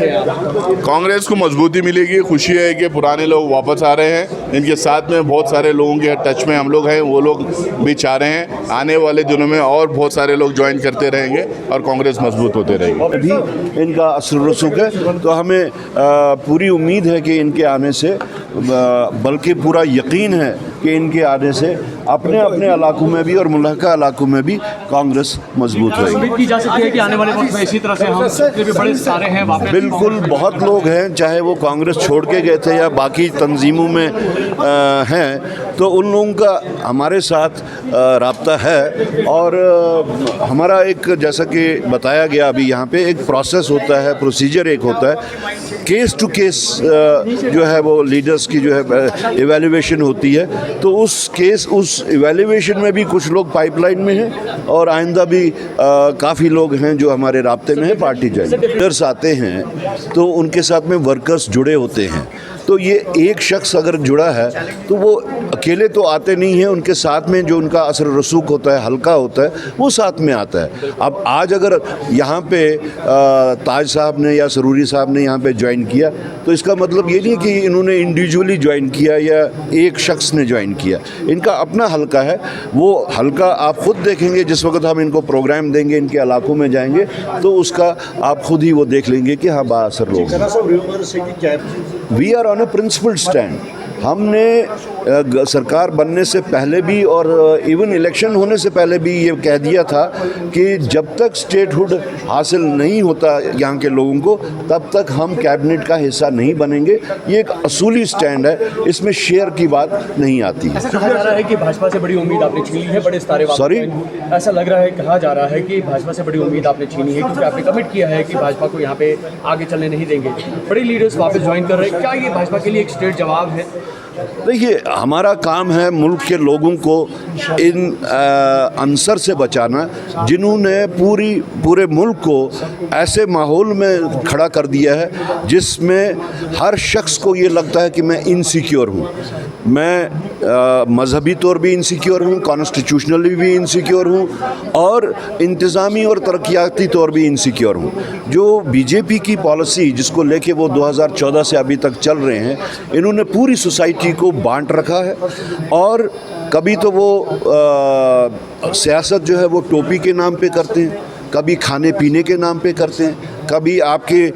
देखते हैं आप? कांग्रेस को मजबूती मिलेगी। खुशी है कि पुराने लोग वापस आ रहे हैं। इनके साथ में बहुत सारे लोगों के टच में हम लोग हैं, वो लोग भी चाह रहे हैं आने वाले दिनों में और बहुत सारे लोग ज्वाइन करते रहेंगे और कांग्रेस मजबूत होते रहेगी। अभी इनका असर रसूख है, तो हमें पूरी उम्मीद है कि इनके आने से, बल्कि पूरा यकीन है कि इनके आने से अपने अपने इलाकों में भी और मुल्का इलाकों में भी कांग्रेस मजबूत होगी। उम्मीद की जा सकती है कि आने वाले वक्त में इसी तरह से हम जितने भी बड़े सारे हैं वापस। बिल्कुल, बहुत लोग हैं, चाहे वो कांग्रेस छोड़ के गए थे या बाकी तंजीमों में हैं, तो उन लोगों का हमारे साथ राब्ता है। और हमारा एक, जैसा कि बताया गया अभी यहाँ पे, एक प्रोसेस होता है, प्रोसीजर एक होता है, केस टू केस जो है वो लीडर्स की जो है इवैल्यूएशन होती है। तो उस इवैल्यूएशन में भी कुछ लोग पाइपलाइन में हैं और आइंदा भी काफ़ी लोग हैं जो हमारे राब्ते में हैं। पार्टी जाए लीडर्स आते हैं तो उनके साथ में वर्कर्स जुड़े होते हैं। तो ये एक शख्स अगर जुड़ा है तो वो अकेले तो आते नहीं हैं, उनके साथ में जो उनका असर रसूख होता है, हल्का होता है, वो साथ में आता है। अब आज अगर यहाँ पे ताज साहब ने या सरूरी साहब ने यहाँ पे ज्वाइन किया तो इसका मतलब ये नहीं कि इन्होंने इंडिविजुअली ज्वाइन किया या एक शख्स ने ज्वाइन किया। इनका अपना हल्का है, वो हल्का आप खुद देखेंगे जिस वक्त हम इनको प्रोग्राम देंगे, इनके इलाकों में जाएंगे तो उसका आप खुद ही वो देख लेंगे कि हाँ बाअसर लोग। We are on a principle stand. हमने सरकार बनने से पहले भी और इवन इलेक्शन होने से पहले भी ये कह दिया था कि जब तक स्टेटहुड हासिल नहीं होता यहाँ के लोगों को तब तक हम कैबिनेट का हिस्सा नहीं बनेंगे। ये एक असूली स्टैंड है, इसमें शेयर की बात नहीं आती है। ऐसा कहा जा रहा है कि भाजपा से बड़ी उम्मीद आपने छीनी है, बड़े सारे सॉरी, ऐसा लग रहा है, कहा जा रहा है कि भाजपा से बड़ी उम्मीद आपने छीनी है क्योंकि आपने कमिट किया है कि भाजपा को यहाँ पे आगे चलने नहीं देंगे। बड़े लीडर्स वापस ज्वाइन कर रहे हैं, क्या ये भाजपा के लिए एक स्ट्रेट जवाब है? देखिए, हमारा काम है मुल्क के लोगों को इन अंसर से बचाना जिन्होंने पूरे मुल्क को ऐसे माहौल में खड़ा कर दिया है जिसमें हर शख्स को ये लगता है कि मैं इनसिक्योर हूँ। मैं मजहबी तौर भी इनसिक्योर हूँ, कॉन्स्टिट्यूशनली भी इनसिक्योर हूँ और इंतज़ामी और तरक्याती तौर भी इनसिक्योर हूँ। जो बीजेपी की पॉलिसी जिसको लेके वो 2014 से अभी तक चल रहे हैं, इन्होंने पूरी सोसाइटी को बांट रखा है। और कभी तो वो सियासत जो है वो टोपी के नाम पे करते हैं, कभी खाने पीने के नाम पे करते हैं, कभी आपके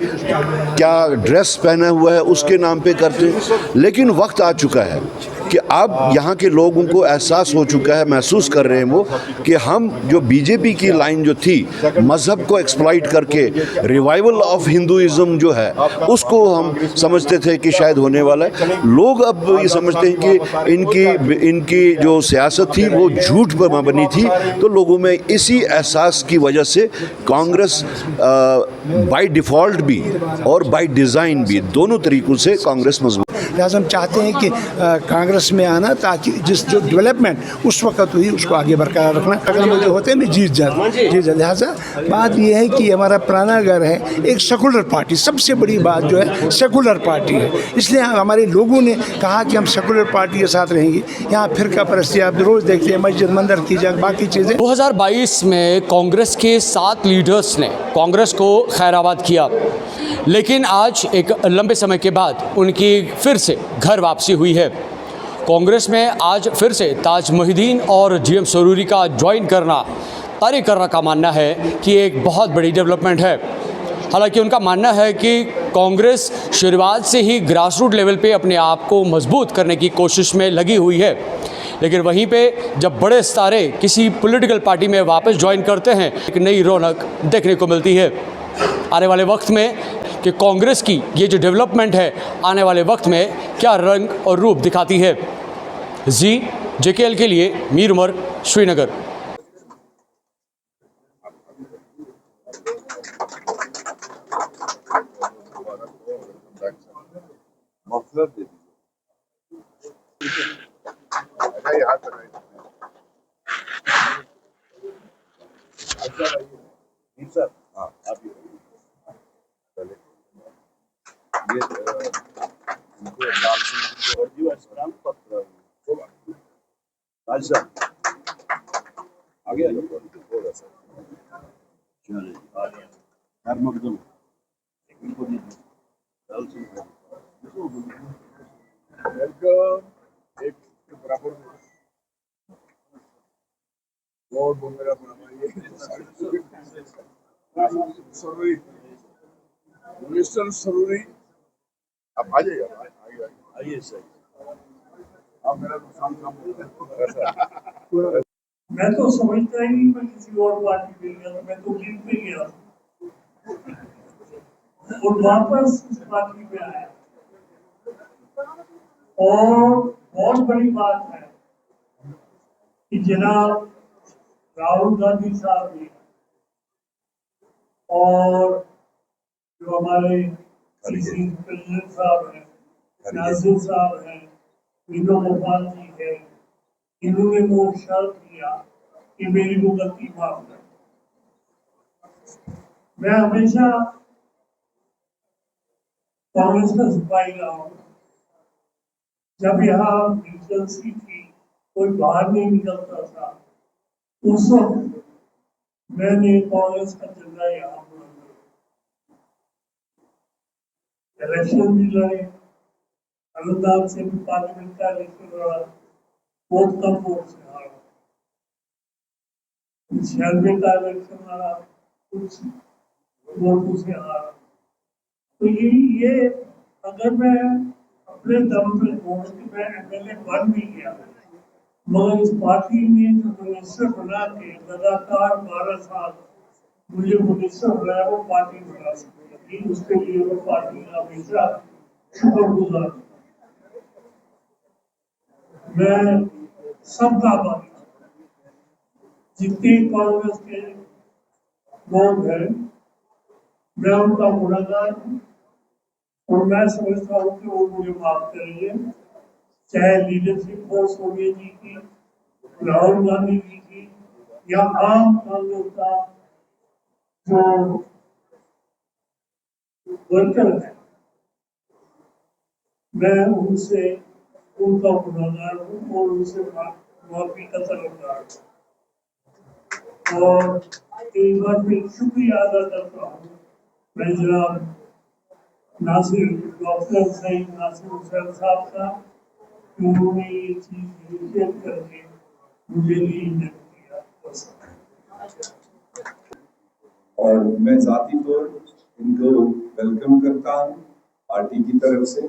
क्या ड्रेस पहना हुआ है उसके नाम पे करते हैं। लेकिन वक्त आ चुका है कि अब यहाँ के लोगों को एहसास हो चुका है, महसूस कर रहे हैं वो कि हम जो बीजेपी की लाइन जो थी मज़हब को एक्सप्लॉइट करके रिवाइवल ऑफ हिंदुइज़्म जो है उसको हम समझते थे कि शायद होने वाला है। लोग अब ये समझते हैं कि इनकी जो सियासत थी वो झूठ पर बनी थी। तो लोगों में इसी एहसास की वजह से कांग्रेस बाय डिफ़ॉल्ट भी और बाय डिज़ाइन भी, दोनों तरीक़ों से कांग्रेस मजबूत। लिहाजा हम चाहते हैं कि कांग्रेस में आना ताकि जो डेवलपमेंट उस वक्त हुई उसको आगे बरकरार रखना, अगर मुझे होते हैं जीत जाते। लिहाजा बात यह है कि हमारा पुराना घर है एक सेकुलर पार्टी, सबसे बड़ी बात जो है सेकुलर पार्टी है। इसलिए हमारे लोगों ने कहा कि हम सेकुलर पार्टी के साथ रहेंगे। यहाँ फिरका परस्ती आप रोज़ देखते हैं, मस्जिद मंदिर की जगह बाकी चीज़ें। 2022 में कांग्रेस के 7 लीडर्स ने कांग्रेस को खैराबाद किया, लेकिन आज एक लंबे समय के बाद उनकी फिर से घर वापसी हुई है। कांग्रेस में आज फिर से ताज मोहिद्दीन और जीएम सरूरी का ज्वाइन करना तारिक अर्रा का मानना है कि एक बहुत बड़ी डेवलपमेंट है। हालांकि उनका मानना है कि कांग्रेस शुरुआत से ही ग्रास रूट लेवल पे अपने आप को मजबूत करने की कोशिश में लगी हुई है, लेकिन वहीं पे जब बड़े सितारे किसी पॉलिटिकल पार्टी में वापस ज्वाइन करते हैं एक नई रौनक देखने को मिलती है। आने वाले वक्त में कि कांग्रेस की ये जो डेवलपमेंट है आने वाले वक्त में क्या रंग और रूप दिखाती है। JKL के लिए मीर उमर, श्रीनगर। मिस्टर सरूरी, आप आ जाइए, आइए सर, आप मेरा नुकसान काम मैं तो समझता ही नहीं मैं किसी और पार्टी में गया, मैं तो जीत पे गया और वापस इस पार्टी में आया। और बहुत बड़ी बात है कि जनाब राहुल गांधी साहब ने और जो हमारे प्रेसिडेंट साहब हैं, नासिर साहब हैं, वेणुगोपाल जी है, इन्होंने वो शर्त किया कि मेरी वो गलती माफ कर। मैं हमेशा कांग्रेस का सिपाही रहा हूँ। जब यहाँ वैकेंसी थी, कोई बाहर नहीं निकलता था, उस वक्त मैंने कांग्रेस का झंडा यहाँ बुलंद किया। इलेक्शन भी लड़े, अनुदान से भी पार्लियामेंट का इलेक्शन लड़ा, बहुत कम वोट से हारा। 96 का इलेक्शन लड़ा, कुछ वोटों से हारा। तो ये अगर मैं अपने दम पे हूँ कि मैं एमएलए बन भी गया, मगर इस पार्टी में जो मिनिस्टर बना के लगातार 12 साल मुझे मिनिस्टर बनाया, वो पार्टी बना सकती, उसके लिए वो पार्टी का हमेशा शुक्रगुजार। मैं सबका आभारी, जितने कांग्रेस के लोग हैं मैं उनका गुनहगार हूँ और मैं समझता हूँ कि वो मुझे माफ करेंगे, चाहे लीडरशिप हो सोनिया जी की, राहुल गांधी जी की, या आम कांग्रेस का जो वर्कर है। मैं उनसे उनका गुनहगार हूँ और उनसे माफी का तलबगार हूँ। और एक बार फिर शुक्रिया अदा करता हूँ मैं जनाब नासिर डॉक्टर सईद नासिर हुसैन साहब का, उन्होंने ये चीज इनिशिएट करके मुझे लीड किया। और मैं जाती तौर इनको वेलकम करता हूँ पार्टी की तरफ से।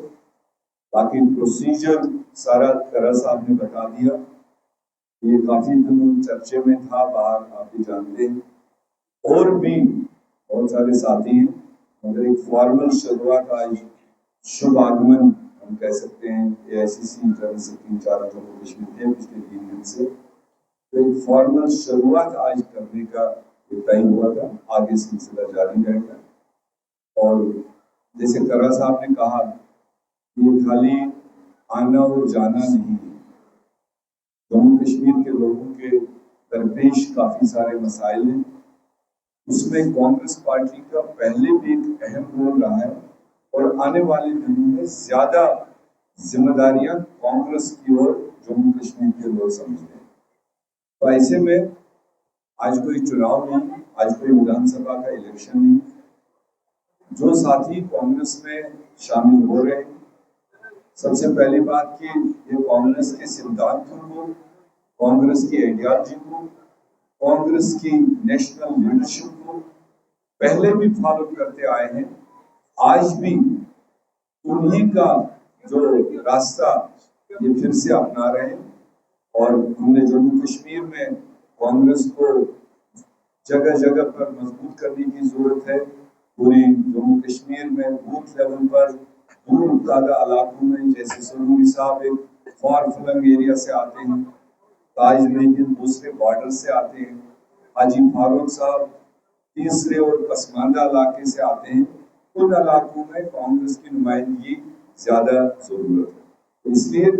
बाकी प्रोसीजर सारा खरा साहब ने बता दिया, ये काफी दिनों चर्चे में था बाहर, आप भी जानते हैं। और भी बहुत सारे साथी हैं, मगर एक फॉर्मल शुरुआत आज, शुभ आगमन हम कह सकते हैं, AICC general secretary incharge Jammu Kashmir थे पिछले 3 दिन से, तो एक फॉर्मल शुरुआत आज करने का तय हुआ था। आगे सिलसिला जारी रहेगा। और जैसे करा साहब ने कहा, ये खाली आना और जाना नहीं है। जम्मू कश्मीर के लोगों के दरपेश काफी सारे मसाइल हैं, उसमें कांग्रेस पार्टी का पहले भी एक अहम रोल रहा है और आने वाले दिनों में ज्यादा जिम्मेदारियां कांग्रेस की ओर जम्मू कश्मीर के लोग समझते हैं। तो ऐसे में आज कोई चुनाव नहीं, आज कोई विधानसभा का इलेक्शन नहीं, जो साथी कांग्रेस में शामिल हो रहे हैं, सबसे पहली बात कि ये कांग्रेस के सिद्धांतों को, कांग्रेस की आइडियोलॉजी को, कांग्रेस की नेशनल लीडरशिप को पहले भी फॉलो करते आए हैं, आज भी उन्हीं का जो रास्ता ये फिर से अपना रहे हैं। और हमने जम्मू कश्मीर में कांग्रेस को जगह जगह पर मजबूत करने की जरूरत है। पूरी जम्मू कश्मीर में बूथ लेवल पर दूर दराज इलाकों में, जैसे सरूरी साहब एक फार फ्लंग एरिया से आते हैं, ताज महदीन दूसरे बॉर्डर से आते हैं, हाजी फारूक साहब तीसरे और पसमानदा इलाके से आते हैं। उन इलाकों में कांग्रेस की नुमाइंदगी ज्यादा जरूरत है, इसलिए